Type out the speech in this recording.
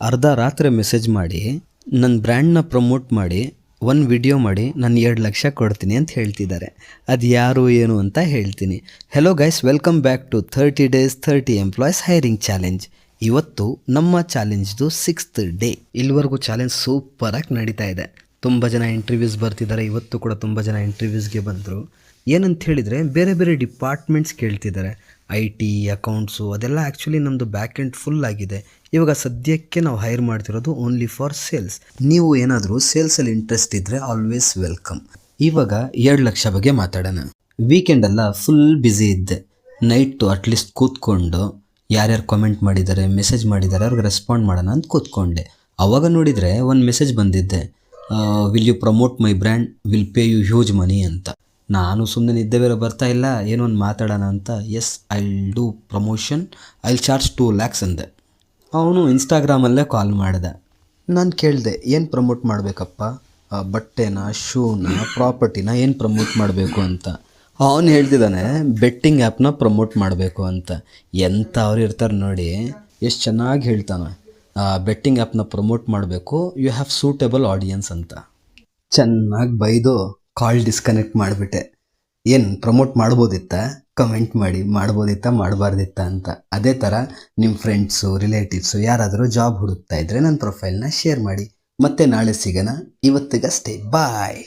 ಅರ್ಧ ರಾತ್ರಿ ಮೆಸೇಜ್ ಮಾಡಿ ನನ್ನ ಬ್ರ್ಯಾಂಡ್ನ ಪ್ರಮೋಟ್ ಮಾಡಿ ಒಂದು ವಿಡಿಯೋ ಮಾಡಿ ನಾನು 2 ಲಕ್ಷ ಕೊಡ್ತೀನಿ ಅಂತ ಹೇಳ್ತಿದ್ದಾರೆ. ಅದು ಯಾರು ಏನು ಅಂತ ಹೇಳ್ತೀನಿ. Hello guys, welcome back to 30 days 30 employees hiring challenge. ಇವತ್ತು ನಮ್ಮ ಚಾಲೆಂಜ್ದು 6th ಡೇ. ಇಲ್ಲಿವರೆಗೂ ಚಾಲೆಂಜ್ ಸೂಪರಾಗಿ ನಡೀತಾ ಇದೆ. ತುಂಬ ಜನ ಇಂಟರ್ವ್ಯೂಸ್ ಬರ್ತಿದ್ದಾರೆ. ಇವತ್ತು ಕೂಡ ತುಂಬ ಜನ ಇಂಟರ್ವ್ಯೂಸ್ಗೆ ಬಂದರು. ಏನಂತ ಹೇಳಿದರೆ ಬೇರೆ ಬೇರೆ ಡಿಪಾರ್ಟ್ಮೆಂಟ್ಸ್ ಕೇಳ್ತಿದ್ದಾರೆ. IT, ಅಕೌಂಟ್ಸು, ಅದೆಲ್ಲ ಆ್ಯಕ್ಚುಲಿ ನಮ್ಮದು ಬ್ಯಾಕ್ ಎಂಡ್ ಫುಲ್ ಆಗಿದೆ. ಇವಾಗ ಸದ್ಯಕ್ಕೆ ನಾವು ಹೈರ್ ಮಾಡ್ತಿರೋದು ಓನ್ಲಿ ಫಾರ್ ಸೇಲ್ಸ್. ನೀವು ಏನಾದರೂ ಸೇಲ್ಸಲ್ಲಿ ಇಂಟ್ರೆಸ್ಟ್ ಇದ್ದರೆ ಆಲ್ವೇಸ್ ವೆಲ್ಕಮ್. ಇವಾಗ 2 ಲಕ್ಷ ಬಗ್ಗೆ ಮಾತಾಡೋಣ. ವೀಕೆಂಡೆಲ್ಲ ಫುಲ್ ಬ್ಯುಸಿ ಇದ್ದೆ. ನೈಟು ಅಟ್ಲೀಸ್ಟ್ ಕೂತ್ಕೊಂಡು ಯಾರ್ಯಾರು ಕಾಮೆಂಟ್ ಮಾಡಿದ್ದಾರೆ, ಮೆಸೇಜ್ ಮಾಡಿದ್ದಾರೆ ಅವ್ರಿಗೆ ರೆಸ್ಪಾಂಡ್ ಮಾಡೋಣ ಅಂತ ಕೂತ್ಕೊಂಡೆ. ಆವಾಗ ನೋಡಿದರೆ ಒಂದು ಮೆಸೇಜ್ ಬಂದಿದ್ದೆ, will you promote my brand, will pay you huge money ಅಂತ. ನಾನು ಸುಮ್ಮನೆ ನಿದ್ದೆ ಬೇರೆ ಬರ್ತಾ ಇಲ್ಲ, ಏನೋ ಒಂದು ಮಾತಾಡೋಣ ಅಂತ yes I will do promotion, I will charge 2 lakhs ಅಂದೆ. ಅವನು ಇನ್ಸ್ಟಾಗ್ರಾಮಲ್ಲೇ ಕಾಲ್ ಮಾಡಿದೆ. ನಾನು ಕೇಳಿದೆ, ಏನು ಪ್ರಮೋಟ್ ಮಾಡಬೇಕಪ್ಪ, ಬಟ್ಟೆನ, ಶೂನ, ಪ್ರಾಪರ್ಟಿನ ಏನು ಪ್ರಮೋಟ್ ಮಾಡಬೇಕು ಅಂತ. ಅವನು ಹೇಳ್ತಿದ್ದಾನೆ ಬೆಟ್ಟಿಂಗ್ ಆ್ಯಪ್ನ ಪ್ರಮೋಟ್ ಮಾಡಬೇಕು ಅಂತ. ಎಂಥ ಅವ್ರು ಇರ್ತಾರೆ ನೋಡಿ, ಎಷ್ಟು ಚೆನ್ನಾಗಿ ಹೇಳ್ತಾನೆ. ಬೆಟ್ಟಿಂಗ್ ಆ್ಯಪ್ನ ಪ್ರಮೋಟ್ ಮಾಡಬೇಕು, ಯು ಹ್ಯಾವ್ ಸೂಟೇಬಲ್ ಆಡಿಯನ್ಸ್ ಅಂತ. ಚೆನ್ನಾಗಿ ಬೈದು ಕಾಲ್ ಡಿಸ್ಕನೆಕ್ಟ್ ಮಾಡಿಬಿಟ್ಟೆ. ಏನು ಪ್ರಮೋಟ್ ಮಾಡ್ಬೋದಿತ್ತಾ? ಕಮೆಂಟ್ ಮಾಡಿ, ಮಾಡ್ಬೋದಿತ್ತಾ ಮಾಡಬಾರ್ದಿತ್ತಾ ಅಂತ. ಅದೇ ಥರ ನಿಮ್ಮ ಫ್ರೆಂಡ್ಸು, ರಿಲೇಟಿವ್ಸು ಯಾರಾದರೂ ಜಾಬ್ ಹುಡುಕ್ತಾ ಇದ್ದರೆ ನನ್ನ ಪ್ರೊಫೈಲ್ನ ಶೇರ್ ಮಾಡಿ. ಮತ್ತೆ ನಾಳೆ ಸಿಗೋಣ. ಇವತ್ತಿಗಷ್ಟೇ, ಬಾಯ್.